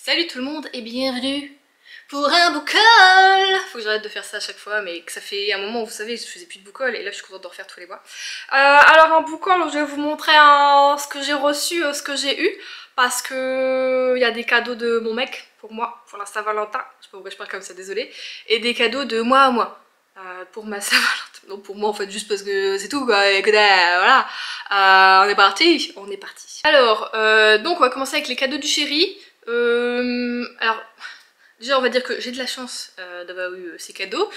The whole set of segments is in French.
Salut tout le monde et bienvenue pour un book haul. Faut que j'arrête de faire ça à chaque fois, mais que ça fait un moment où vous savez je faisais plus de book haul et là je suis contente de refaire tous les mois. Alors un book haul où je vais vous montrer ce que j'ai reçu, ce que j'ai eu, parce que il y a des cadeaux de mon mec pour moi, pour la Saint-Valentin, je sais pas pourquoi je parle comme ça, désolée, et des cadeaux de moi à moi. Pour ma Saint-Valentin, non pour moi en fait juste parce que c'est tout quoi, et que voilà, on est parti, Alors, donc on va commencer avec les cadeaux du chéri. Alors, déjà on va dire que j'ai de la chance d'avoir eu ces cadeaux.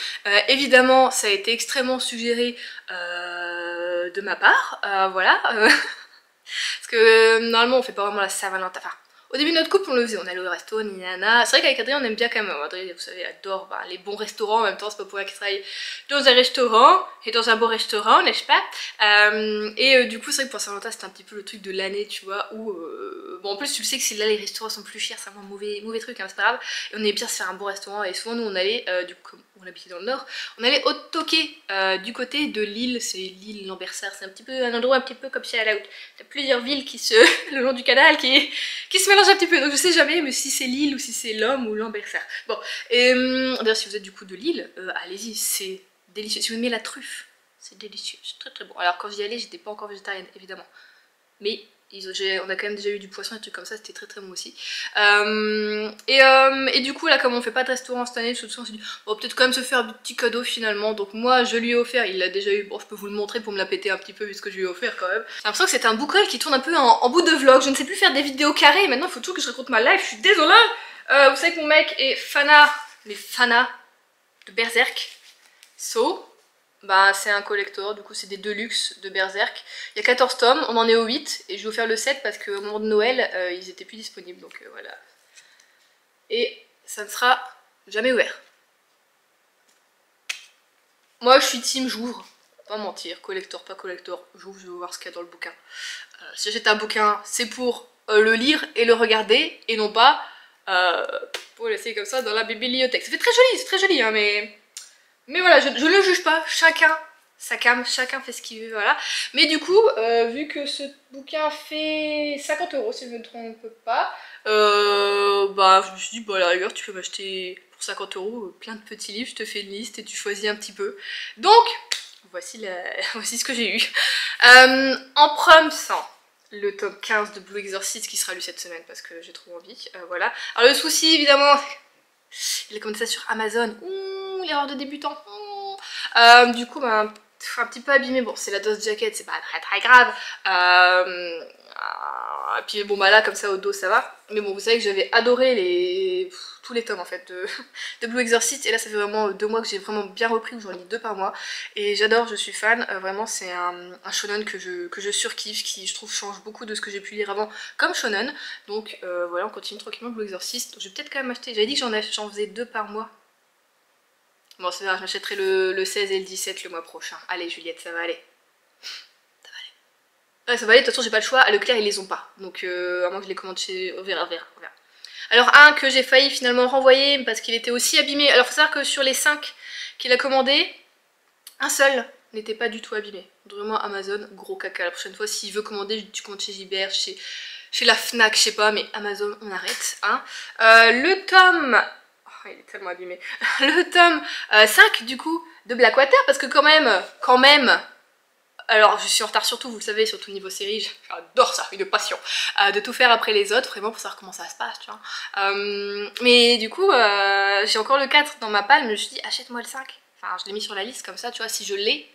Évidemment, ça a été extrêmement suggéré de ma part, voilà. Parce que normalement on fait pas vraiment la Saint-Valentin. Enfin, au début de notre couple on le faisait, on allait au resto, nana. C'est vrai qu'avec Adrien on aime bien quand même. Adrien, vous savez, adore les bons restaurants, en même temps c'est pas pour rien qu'il travaille dans un restaurant, et dans un beau restaurant, n'est-ce pas? Du coup c'est vrai que pour Saint-Valentin c'était un petit peu le truc de l'année, tu vois, où... Bon en plus tu le sais que si là les restaurants sont plus chers, c'est vraiment mauvais truc, hein, c'est pas grave. Et on aimait bien se faire un bon restaurant, et souvent nous on allait, du coup comme on habitait dans le nord, on allait au Toqué, du côté de Lille, c'est l'île Lambersart, c'est un petit peu un endroit un petit peu comme chez Alaout. T'as plusieurs villes qui se... le long du canal qui se mélangent un petit peu, donc je sais jamais mais si c'est Lille ou si c'est l'homme ou Lambersart. Bon, et d'ailleurs si vous êtes du coup de Lille, allez-y, c'est délicieux. Si vous aimez la truffe, c'est délicieux, c'est très très bon. Alors quand j'y allais, j'étais pas encore végétarienne évidemment, mais on a quand même déjà eu du poisson et des trucs comme ça, c'était très très bon aussi. Et du coup là comme on fait pas de restaurant cette année, on s'est dit bon peut-être quand même se faire des petits cadeaux finalement. Donc moi je lui ai offert, il l'a déjà eu, bon je peux vous le montrer pour me la péter un petit peu vu ce que je lui ai offert quand même. J'ai l'impression que c'était un book haul qui tourne un peu en bout de vlog, je ne sais plus faire des vidéos carrées, maintenant il faut toujours que je raconte ma life, je suis désolée. Vous savez que mon mec est fanat de Berserk, bah c'est un collector, du coup c'est des deluxe de Berserk. Il y a 14 tomes, on en est au 8 et je vais vous faire le 7 parce qu'au moment de Noël ils étaient plus disponibles, donc voilà. Et ça ne sera jamais ouvert. Moi je suis team, j'ouvre, pas mentir, collector, pas collector, j'ouvre, je veux voir ce qu'il y a dans le bouquin. Si j'achète un bouquin c'est pour le lire et le regarder et non pas pour le laisser comme ça dans la bibliothèque. Ça fait très joli hein, mais voilà, je ne le juge pas, chacun sa cam, chacun fait ce qu'il veut, voilà. Mais du coup, vu que ce bouquin fait 50 € si je ne me trompe pas, bah je me suis dit, bah à la rigueur, tu peux m'acheter pour 50 € plein de petits livres, je te fais une liste et tu choisis un petit peu. Donc, voici, voici ce que j'ai eu. En prom 100. Le tome 15 de Blue Exorcist qui sera lu cette semaine parce que j'ai trop envie, voilà. Alors le souci évidemment, il a commandé ça sur Amazon, l'erreur de débutant. Du coup, bah, un petit peu abîmé. Bon, c'est la dose jacket, c'est pas très grave. Et puis bon, bah là, comme ça au dos, ça va. Mais bon, vous savez que j'avais adoré tous les tomes en fait de Blue Exorcist. Et là, ça fait vraiment 2 mois que j'ai vraiment bien repris, où j'en lis 2 par mois. Et j'adore, je suis fan. Vraiment, c'est un shonen que je surkiffe, qui je trouve change beaucoup de ce que j'ai pu lire avant comme shonen. Donc voilà, on continue tranquillement Blue Exorcist. Donc, je vais peut-être quand même acheter. J'avais dit que j'en faisais 2 par mois. Bon, c'est vrai, je m'achèterai le 16 et le 17 le mois prochain. Allez, Juliette, ça va aller. Ça va aller. Ouais, ça va aller, de toute façon, j'ai pas le choix. À Leclerc, ils les ont pas. Donc, à moins que je les commande chez... On verra. Alors, un que j'ai failli finalement renvoyer parce qu'il était aussi abîmé. Alors, faut savoir que sur les 5 qu'il a commandé, un seul n'était pas du tout abîmé. Vraiment, Amazon, gros caca. La prochaine fois, s'il veut commander, tu commandes chez JBR, chez la Fnac, je sais pas, mais Amazon, on arrête. Hein. Le tome... il est tellement abîmé. Le tome 5 du coup de Blackwater, parce que quand même, alors je suis en retard surtout, vous le savez, surtout niveau série, j'adore ça, une passion, de tout faire après les autres, vraiment pour savoir comment ça se passe, tu vois. Mais du coup, j'ai encore le 4 dans ma palle, mais je me suis dit, achète-moi le 5. Enfin, je l'ai mis sur la liste comme ça, tu vois, si je l'ai,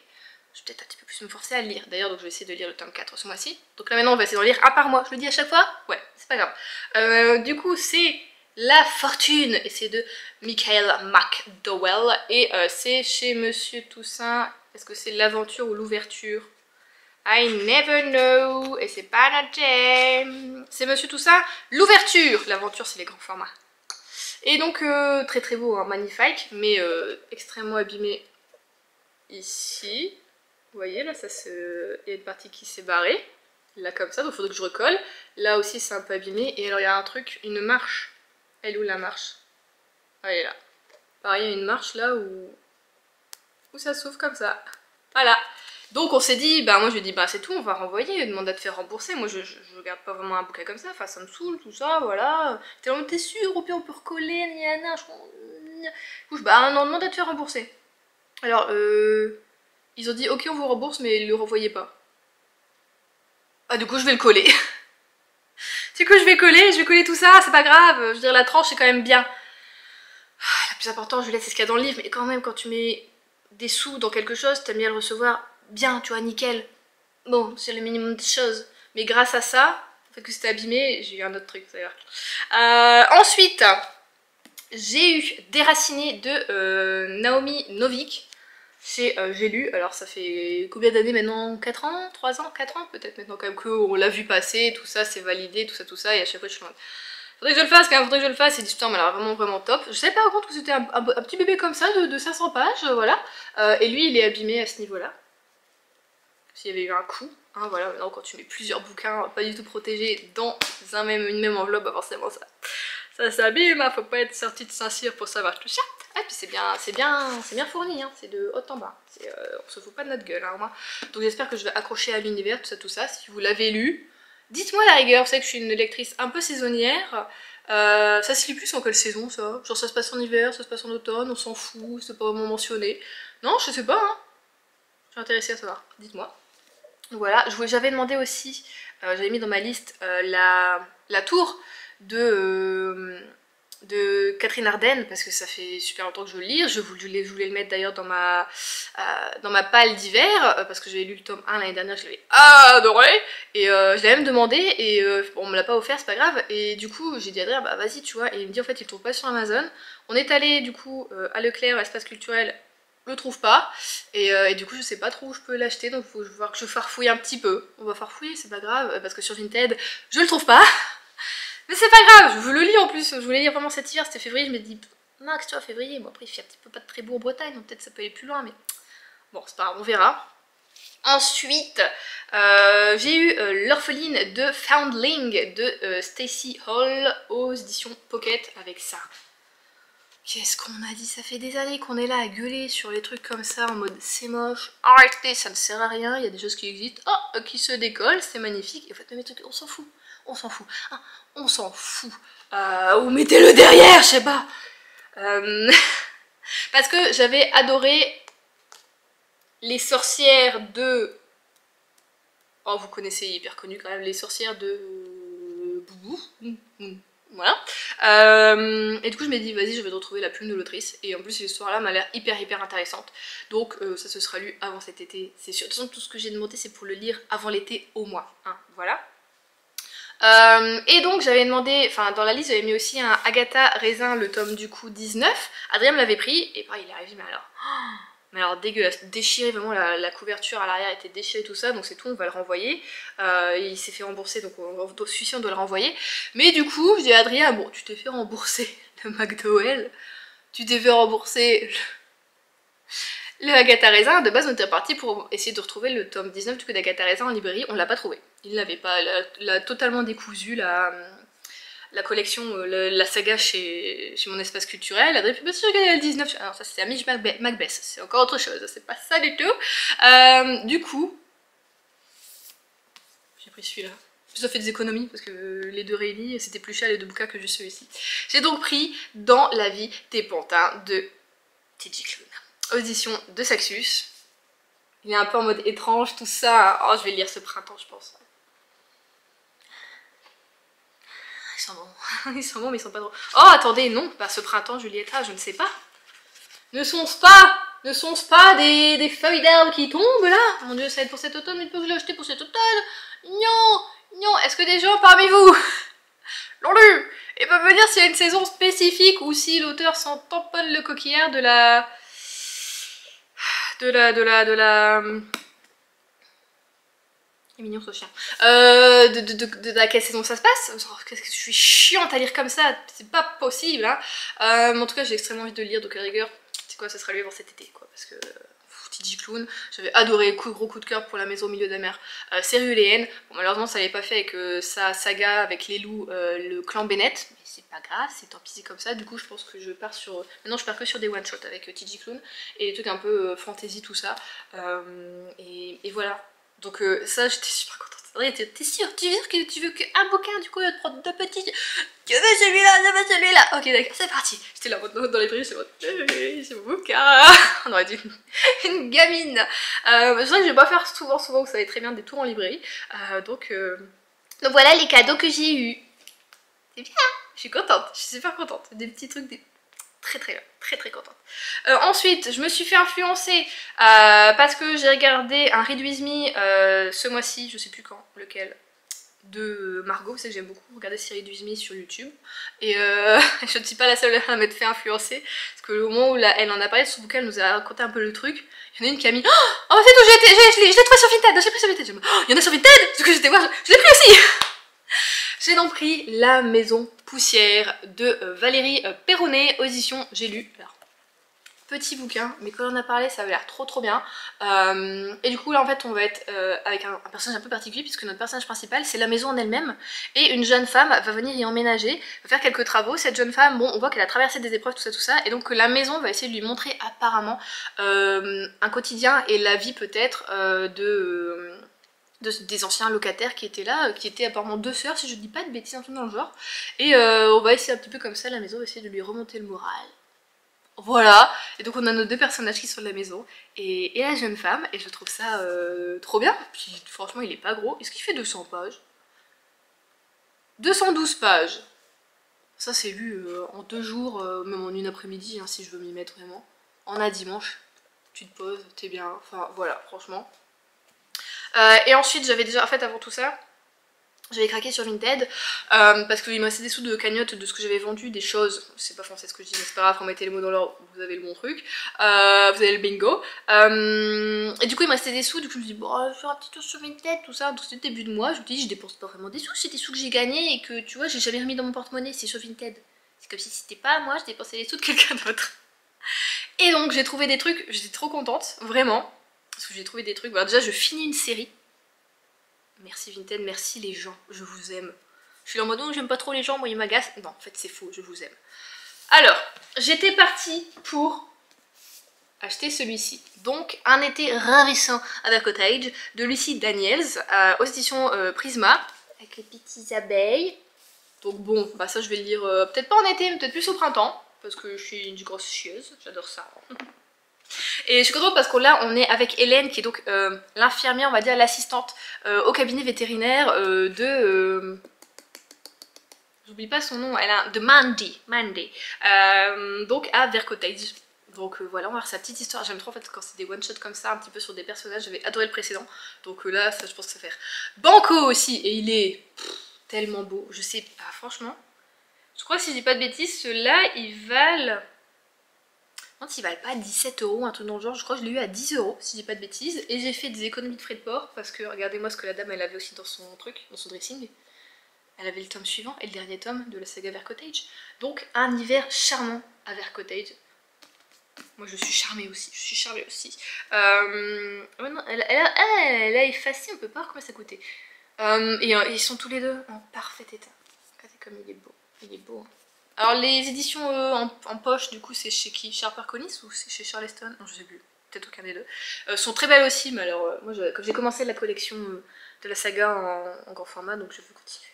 je vais peut-être un petit peu plus me forcer à le lire. D'ailleurs, donc je vais essayer de lire le tome 4 ce mois-ci. Donc là maintenant, on va essayer d'en lire un par mois. Je le dis à chaque fois? Ouais, c'est pas grave. Du coup, c'est La Fortune, et c'est de Michael McDowell, et c'est chez Monsieur Toussaint. Est-ce que c'est l'aventure ou l'ouverture? I never know, et c'est pas notre jam. C'est Monsieur Toussaint, l'ouverture. L'aventure, c'est les grands formats. Et donc, très très beau, hein, magnifique, mais extrêmement abîmé ici. Vous voyez, là, il y a une partie qui s'est barrée. Là, comme ça, donc il faudrait que je recolle. Là aussi, c'est un peu abîmé. Et alors, il y a un truc, une marche. Elle est où la marche? Ah, elle est là. Pareil, il y a une marche là où ça s'ouvre comme ça. Voilà. Donc on s'est dit, bah moi je lui ai dit, bah c'est tout, on va renvoyer, demande à te faire rembourser. Moi je regarde pas vraiment un bouquin comme ça, enfin ça me saoule, tout ça, voilà. T'es sûr, au pire on peut recoller, gna bah non, demande à te faire rembourser. Alors ils ont dit, ok on vous rembourse, mais le renvoyez pas. Ah du coup je vais le coller. Du coup je vais coller tout ça, c'est pas grave, je veux dire la tranche c'est quand même bien. Le plus important, je laisse c'est ce qu'il y a dans le livre, mais quand même quand tu mets des sous dans quelque chose, t'aimes bien le recevoir bien, tu vois, nickel. Bon, c'est le minimum de choses. Mais grâce à ça, le fait que c'était abîmé, j'ai eu un autre truc, d'ailleurs. Ensuite, j'ai eu Déraciné de Naomi Novik. J'ai lu, alors ça fait combien d'années maintenant? 4 ans? 3 ans? 4 ans peut-être maintenant, quand même, qu'on l'a vu passer, tout ça, c'est validé, tout ça, et à chaque fois je suis en mode, faudrait que je le fasse, quand même, faudrait que je le fasse, et l'histoire m'a l'air vraiment top. Je savais pas par contre que c'était un petit bébé comme ça, de 500 pages, voilà. Et lui, il est abîmé à ce niveau-là. S'il y avait eu un coup, hein, voilà, maintenant quand tu mets plusieurs bouquins pas du tout protégés dans une même enveloppe, bah forcément ça s'abîme, hein, faut pas être sorti de Saint-Cyr pour savoir tout ça. Et puis c'est bien fourni, hein, c'est de haut en bas, on se fout pas de notre gueule, hein, moi. Donc j'espère que je vais accrocher à l'univers, tout ça, si vous l'avez lu. Dites-moi la rigueur, vous savez que je suis une lectrice un peu saisonnière, ça se lit plus en quelle saison ça? Genre ça se passe en hiver, ça se passe en automne, on s'en fout, c'est pas vraiment mentionné. Non, je sais pas, hein. Je suis intéressée à savoir, dites-moi. Voilà, j'avais demandé aussi, j'avais mis dans ma liste la tour de Catherine Ardenne, parce que ça fait super longtemps que je veux le lire. Je voulais le mettre d'ailleurs dans ma palle d'hiver, parce que j'avais lu le tome 1 l'année dernière, je l'avais adoré, et je l'avais même demandé, et bon, on me l'a pas offert, c'est pas grave, et du coup j'ai dit à Adrien, bah vas-y tu vois, et il me dit en fait il le trouve pas sur Amazon. On est allé du coup à Leclerc, espace culturel, je le trouve pas, et du coup je sais pas trop où je peux l'acheter, donc il faut voir que je farfouille un petit peu. On va farfouiller, c'est pas grave, parce que sur Vinted je le trouve pas. Mais c'est pas grave, je veux le lire en plus, je voulais lire vraiment cet hiver, c'était février, je me dis, max tu vois, février, bon après il fait un petit peu pas très beau en Bretagne, donc peut-être ça peut aller plus loin, mais bon c'est pas grave, on verra. Ensuite, j'ai eu L'orpheline de Foundling de Stacey Hall aux éditions Pocket avec ça. Qu'est-ce qu'on a dit? Ça fait des années qu'on est là à gueuler sur les trucs comme ça en mode c'est moche, arrêtez, ça ne sert à rien, il y a des choses qui existent, oh, qui se décollent, c'est magnifique, et en fait même les trucs, on s'en fout, hein, on s'en fout, ou mettez-le derrière, je sais pas. Parce que j'avais adoré les sorcières de... Oh vous connaissez, hyper connu quand même, les sorcières de... Boubou. Voilà. Et du coup je me dis vas-y je vais retrouver la plume de l'autrice, et en plus cette histoire là m'a l'air hyper intéressante, donc ça se sera lu avant cet été, c'est sûr. De toute façon tout ce que j'ai demandé c'est pour le lire avant l'été au moins, hein, voilà. Et donc j'avais demandé, enfin dans la liste j'avais mis aussi un Agatha Raisin, le tome du coup 19, Adrien me l'avait pris, et pareil il est arrivé mais alors dégueulasse, déchiré, vraiment la couverture à l'arrière était déchirée, tout ça, donc c'est tout, on va le renvoyer. Il s'est fait rembourser, donc celui-ci on doit le renvoyer. Mais du coup, je dis à Adrien, bon, tu t'es fait rembourser le McDowell, tu t'es fait rembourser le Agatha Raisin, de base on était parti pour essayer de retrouver le tome 19 du coup d'Agatha Raisin en librairie, on l'a pas trouvé. Il l'avait pas, l'a totalement décousu, la collection, la saga chez mon espace culturel. Adrien fait, monsieur, regardez le 19. Alors ça c'est Amish Macbeth, c'est encore autre chose, c'est pas ça du tout. Du coup, j'ai pris celui-là. Ça fait des économies parce que les deux réunis c'était plus cher les deux bouquins que juste celui-ci. J'ai donc pris Dans la vie des pantins de T.J. Klune, audition de Saxus. Il est un peu en mode étrange tout ça. Oh je vais le lire ce printemps je pense. Ils sont bons, ils sont bons mais ils sont pas drôles. Oh attendez, non, bah ce printemps Julietta, je ne sais pas. Ne sont-ce pas des feuilles d'herbe qui tombent là? Mon dieu, ça va être pour cet automne, mais peut-être que je l'ai acheté pour cet automne. Non, est-ce que des gens parmi vous l'ont lu et peuvent me dire s'il y a une saison spécifique ou si l'auteur s'en tamponne le coquillard de la... Il est mignon ce chien. De laquelle saison ça se passe? Qu'est-ce que je suis chiante à lire comme ça, c'est pas possible, hein. En tout cas j'ai extrêmement envie de le lire, donc à rigueur, c'est quoi, ça sera lu avant cet été, quoi, parce que TG Clown. J'avais adoré, gros coup de cœur pour La Maison au milieu de la mer, Céruléenne. Bon, malheureusement ça n'avait pas fait avec sa saga avec les loups, le clan Bennett, mais c'est pas grave, c'est tant pis c'est comme ça. Du coup je pense que je pars sur... Maintenant je pars que sur des one shot avec TG Clown et des trucs un peu fantasy tout ça. Et voilà. Donc ça j'étais super contente. T'es sûre? Tu veux qu'un bouquin du coup te prendre deux petits? Je veux celui-là. Ok d'accord, c'est parti. J'étais là dans les prix, c'est mon bouquin. On aurait dit une gamine. C'est vrai que je vais pas faire souvent, vous savez très bien, des tours en librairie. Donc voilà les cadeaux que j'ai eu. C'est bien, je suis contente, je suis super contente. Des petits trucs, très contente. Ensuite, je me suis fait influencer parce que j'ai regardé un Read With Me ce mois-ci, je sais plus quand, lequel, de Margot. Vous savez que j'aime beaucoup regarder ces Read With Me sur YouTube. Et je ne suis pas la seule à m'être fait influencer, parce que au moment où elle en a parlé de son bouquin, elle nous a raconté un peu le truc. Il y en a une qui a mis « Oh c'est tout, je l'ai trouvé sur Vinted, j'ai pris sur Vinted. Oh, il y en a sur Vinted. Du coup j'étais voir, je l'ai pris aussi. J'ai donc pris La Maison Poussière de Valérie Perronnet, aux éditions J'ai lu. Alors, petit bouquin, mais quand on en a parlé, ça avait l'air trop bien. Et du coup, là en fait, on va être avec un personnage un peu particulier, puisque notre personnage principal, c'est la maison en elle-même. Et une jeune femme va venir y emménager, va faire quelques travaux. Cette jeune femme, bon, on voit qu'elle a traversé des épreuves, tout ça. Et donc, la maison va essayer de lui montrer apparemment un quotidien et la vie peut-être des anciens locataires qui étaient là, qui étaient apparemment deux sœurs, si je dis pas de bêtises, un truc dans le genre. Et on va essayer un petit peu comme ça, la maison va essayer de lui remonter le moral. Voilà, et donc on a nos deux personnages qui sont de la maison, et la jeune femme, et je trouve ça trop bien. Puis franchement il est pas gros, est-ce qu'il fait 200 pages? 212 pages. Ça c'est lu en 2 jours, même en une après-midi, hein, si je veux m'y mettre vraiment. En un dimanche, tu te poses, t'es bien, enfin voilà, franchement. Et ensuite j'avais déjà, en fait avant tout ça, j'avais craqué sur Vinted parce qu'il me restait des sous de cagnotte de ce que j'avais vendu, des choses, c'est pas français ce que je dis mais c'est pas grave, remettez les mots dans l'ordre, vous avez le bon truc, vous avez le bingo. Et du coup il me restait des sous, du coup je me suis dit bon je vais faire un petit tour sur Vinted, tout ça, donc c'était le début de mois, je me dis je dépense pas vraiment des sous, c'est des sous que j'ai gagnés et que tu vois j'ai jamais remis dans mon porte-monnaie, c'est sur Vinted. C'est comme si c'était pas moi, je dépensais les sous de quelqu'un d'autre. Et donc j'ai trouvé des trucs, j'étais trop contente, vraiment, parce que j'ai trouvé des trucs, voilà déjà je finis une série. Merci Vinted, merci les gens, je vous aime. Je suis là en mode, non, j'aime pas trop les gens, moi ils m'agacent. Non, en fait c'est faux, je vous aime. Alors, j'étais partie pour acheter celui-ci. Donc, Un été ravissant avec Cottage de Lucie Daniels, aux éditions Prisma, avec les petites abeilles. Donc bon, bah ça je vais le lire peut-être pas en été, mais peut-être plus au printemps, parce que je suis une grosse chieuse, j'adore ça. Et je suis contente parce que là on est avec Hélène qui est donc l'infirmière, on va dire l'assistante au cabinet vétérinaire j'oublie pas son nom, elle a de Mandy, donc à Vercotage. Donc voilà, on va voir sa petite histoire. J'aime trop en fait quand c'est des one shot comme ça, un petit peu sur des personnages. J'avais adoré le précédent, donc là ça je pense que ça va faire banco aussi. Et il est tellement beau, je sais pas, franchement. Je crois que si je dis pas de bêtises, ceux-là ils valent... Je ils valent pas 17 €, un truc dans le genre, je crois que je l'ai eu à 10 € si je dis pas de bêtises. Et j'ai fait des économies de frais de port parce que regardez-moi ce que la dame elle avait aussi dans son truc, dans son dressing. Elle avait le tome suivant et le dernier tome de la saga Vercotage. Donc un hiver charmant à Vercotage. Moi je suis charmée aussi, Ouais, non, elle a effacé, on peut pas voir combien ça coûtait. Et ils sont tous les deux en parfait état. Regardez comme il est beau. Hein. Alors les éditions en poche du coup c'est chez qui? Chez HarperCollins ou c'est chez Charleston? Non je sais plus, peut-être aucun des deux. Sont très belles aussi mais alors moi quand j'ai commencé la collection de la saga en grand format donc je veux continuer.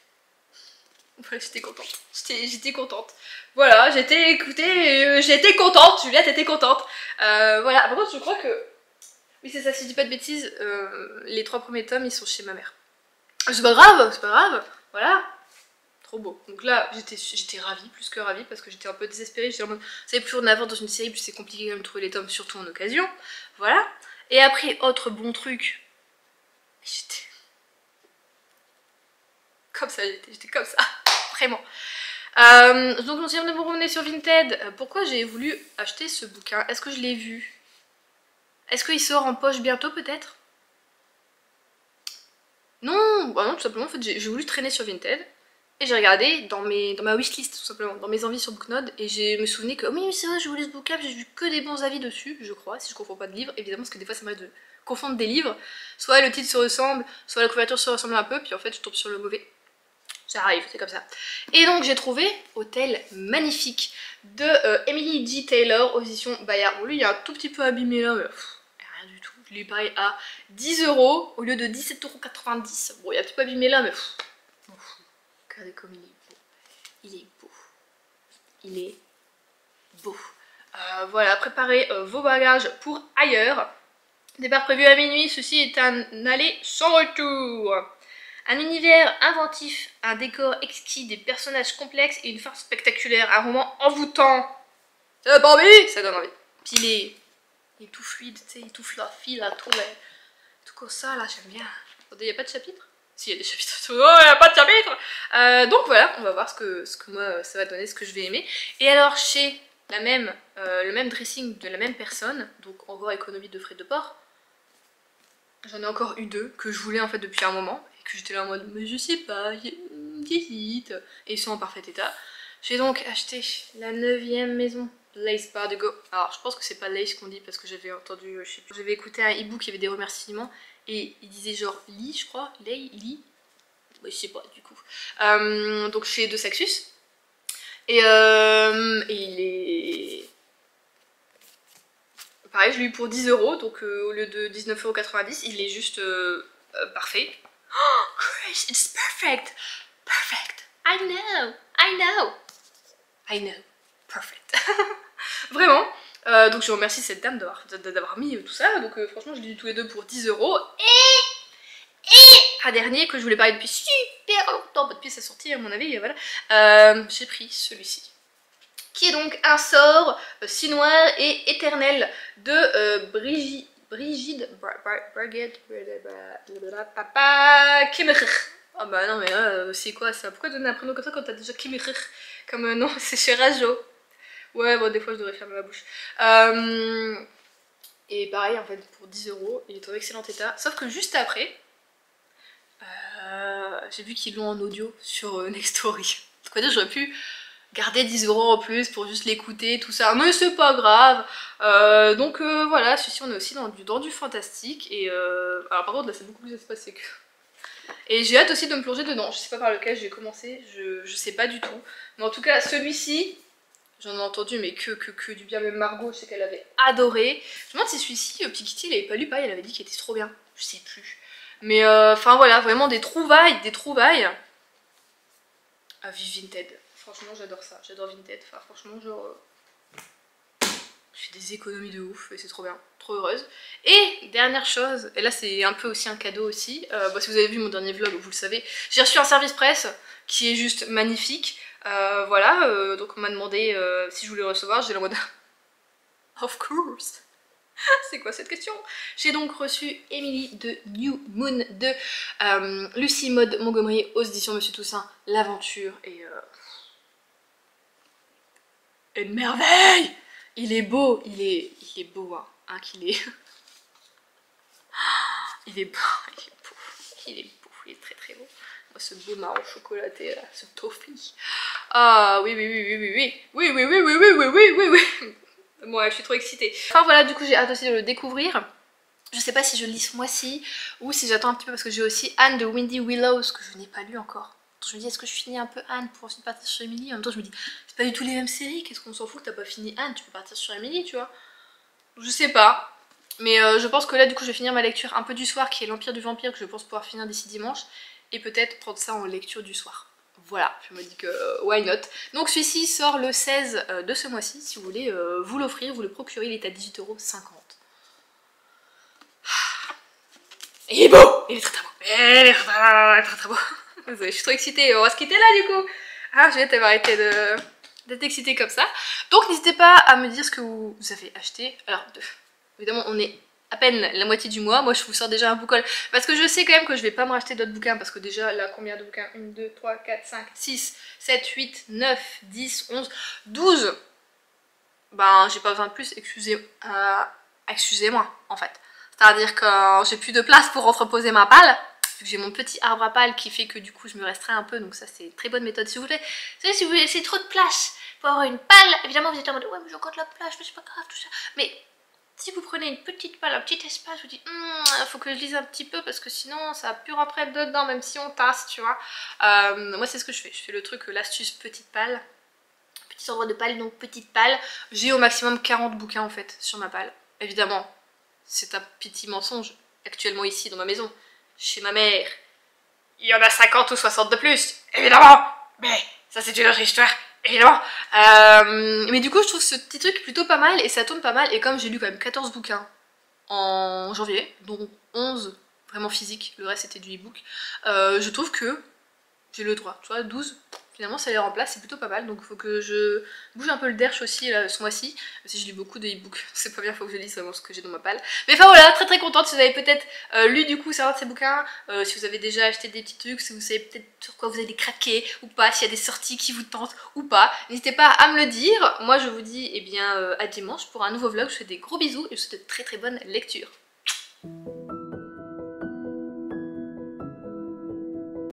Voilà, j'étais contente. Voilà, j'étais contente, Juliette était contente. Voilà, par contre je crois que... Oui c'est ça, si je dis pas de bêtises, les 3 premiers tomes ils sont chez ma mère. C'est pas grave, voilà. Trop beau. Donc là, j'étais ravie, plus que ravie, parce que j'étais un peu désespérée. J'étais en mode, vous savez, plus on avance dans une série, plus c'est compliqué de trouver les tomes, surtout en occasion. Voilà. Et après, autre bon truc, j'étais comme ça, j'étais comme ça, vraiment. Donc on vient de me revenir sur Vinted. Pourquoi j'ai voulu acheter ce bouquin? Est-ce que je l'ai vu? Est-ce qu'il sort en poche bientôt peut-être? Non, bah non, tout simplement, en fait, j'ai voulu traîner sur Vinted. et j'ai regardé dans ma wishlist tout simplement, dans mes envies sur Booknode, et je me souvenais que oh oui c'est vrai je voulais ce bouquin, j'ai vu que des bons avis dessus, je crois, si je confonds pas de livres, évidemment parce que des fois ça m'arrive de confondre des livres, soit le titre se ressemble, soit la couverture se ressemble un peu, puis en fait je tombe sur le mauvais. Ça arrive, c'est comme ça. Et donc j'ai trouvé Hôtel Magnifique de Emily J. Taylor aux éditions Bayard. Bon lui il est un tout petit peu abîmé là, mais rien du tout. Je l'ai pareil à 10 € au lieu de 17,90 €. Bon il est un petit peu abîmé là, mais regardez comme il est beau. Il est beau. Il est beau. Voilà, préparez vos bagages pour ailleurs. Départ prévu à minuit, ceci est un aller sans retour. Un univers inventif, un décor exquis, des personnages complexes et une fin spectaculaire, un roman envoûtant. Ça donne envie. Ça donne envie. Puis il est tout fluide, tu sais, il est tout fluffy là, tout comme ça là, j'aime bien. Attendez, il n'y a pas de chapitre? Si, il y a des chapitres. Oh, il n'y a pas de chapitre. Donc voilà, on va voir ce que moi ça va donner, ce que je vais aimer. Et alors chez le même dressing de la même personne, donc encore économie de frais de port, j'en ai encore eu 2 que je voulais en fait depuis un moment. Que j'étais là en mode mais je sais pas, j'hésite, et ils sont en parfait état. J'ai donc acheté la 9e maison Lace Bardugo. Alors je pense que c'est pas Lace qu'on dit parce que j'avais entendu, je sais plus, j'avais écouté un e-book, il y avait des remerciements et il disait genre Lee je crois, Lee, ouais, je sais pas du coup. Donc chez De Saxus et il est pareil, je l'ai eu pour 10 €, donc au lieu de 19,90 €, il est juste parfait. Oh, Chris, it's perfect! Perfect! I know! Perfect! Vraiment! Donc je remercie cette dame d'avoir mis tout ça. Donc franchement, je l'ai eu tous les deux pour 10 €. Et un dernier que je voulais parler depuis super longtemps, depuis sa sortie à mon avis, voilà. J'ai pris celui-ci. Qui est donc un sort si noir et éternel de Brigitte Kimmerer. Ah bah non mais c'est quoi ça? Pourquoi donner un prénom comme ça quand t'as déjà Kimmerer comme nom? C'est chez Rajo. Ouais bon des fois je devrais fermer ma bouche. Et pareil en fait pour 10 €, il est en excellent état. Sauf que juste après, j'ai vu qu'ils l'ont en audio sur Nextory. Donc j'aurais pu garder 10 € en plus pour juste l'écouter, tout ça, mais c'est pas grave. Donc voilà, celui-ci on est aussi dans du fantastique. Et alors par contre là c'est beaucoup plus espacé que... Et j'ai hâte aussi de me plonger dedans, je sais pas par lequel j'ai commencé, je sais pas du tout. Mais en tout cas celui-ci, j'en ai entendu mais que du bien, même Margot je sais qu'elle avait adoré. Je me demande si celui-ci, Pikitty, il avait pas lu pareil, elle avait dit qu'il était trop bien, je sais plus. Mais enfin voilà, vraiment des trouvailles. Ah, vive Vinted. Franchement j'adore ça, j'adore Vinted, enfin franchement genre je fais des économies de ouf et c'est trop bien, trop heureuse. Et dernière chose, et là c'est un peu aussi un cadeau aussi, bah, si vous avez vu mon dernier vlog vous le savez, j'ai reçu un service presse qui est juste magnifique, voilà, donc on m'a demandé si je voulais le recevoir, j'ai le mode of course. C'est quoi cette question? J'ai donc reçu Emily de New Moon de Lucie Maud Montgomery aux éditions Monsieur Toussaint, l'aventure et une merveille! Il est beau, il est beau, hein qu'il est... il est beau, il est très très beau. Oh, ce beau marron chocolaté là, ce toffee. Ah oui. Moi je suis trop excitée. Enfin voilà, du coup j'ai hâte aussi de le découvrir. Je sais pas si je lis ce mois-ci ou si j'attends un petit peu parce que j'ai aussi Anne de Windy Willows que je n'ai pas lu encore. Je me dis est-ce que je finis un peu Anne pour ensuite partir sur Emily? En même temps je me dis c'est pas du tout les mêmes séries, qu'est-ce qu'on s'en fout que t'as pas fini Anne, tu peux partir sur Emily tu vois. Je sais pas, mais je pense que là du coup je vais finir ma lecture un peu du soir qui est l'Empire du Vampire que je pense pouvoir finir d'ici dimanche et peut-être prendre ça en lecture du soir. Voilà, je me dis que why not. Donc celui-ci sort le 16 de ce mois-ci, si vous voulez vous l'offrir, vous le procurer, il est à 18,50 €. Il est beau! Il est très très beau! Il est très beau! Désolée, je suis trop excitée, on va se quitter là du coup. Ah, je vais arrêter d'être excitée comme ça. Donc n'hésitez pas à me dire ce que vous avez acheté. Alors, évidemment, on est à peine la moitié du mois. Moi, je vous sors déjà un bouquin. Parce que je sais quand même que je vais pas me racheter d'autres bouquins. Parce que déjà, là, combien de bouquins? 1, 2, 3, 4, 5, 6, 7, 8, 9, 10, 11, 12. Ben, j'ai pas besoin de plus, excusez-moi, en fait. C'est-à-dire que j'ai plus de place pour entreposer ma palle. j'ai mon petit arbre à pales qui fait que du coup je me restreins un peu, donc ça c'est une très bonne méthode si vous voulez. Vous savez, si vous laissez trop de place pour avoir une palle, évidemment vous êtes en mode ouais mais j'ai encore de la place, mais c'est pas grave tout ça. Mais si vous prenez une petite palle, un petit espace, vous dites faut que je lise un petit peu parce que sinon ça va plus rentrer dedans même si on tasse, tu vois. Moi c'est ce que je fais le truc, l'astuce petite palle. Petit endroit de palle, donc petite palle. J'ai au maximum 40 bouquins en fait sur ma palle. Évidemment, c'est un petit mensonge. Actuellement ici dans ma maison, chez ma mère, il y en a 50 ou 60 de plus, évidemment. Mais ça c'est une autre histoire, évidemment. Mais du coup je trouve ce petit truc plutôt pas mal et ça tourne pas mal. Et comme j'ai lu quand même 14 bouquins en janvier, dont 11 vraiment physiques, le reste c'était du e-book, je trouve que j'ai le droit, tu vois, 12. Finalement ça les remplace, c'est plutôt pas mal, donc il faut que je bouge un peu le derche aussi là, ce mois-ci. Si je lis beaucoup de e-books, c'est pas bien, il faut que je lise vraiment ce que j'ai dans ma palle. Mais enfin voilà, très contente si vous avez peut-être lu du coup certains de ces bouquins, si vous avez déjà acheté des petits trucs, si vous savez peut-être sur quoi vous allez craquer ou pas, s'il y a des sorties qui vous tentent ou pas, n'hésitez pas à me le dire. Moi je vous dis eh bien à dimanche pour un nouveau vlog, je vous fais des gros bisous et je vous souhaite de très bonne lecture.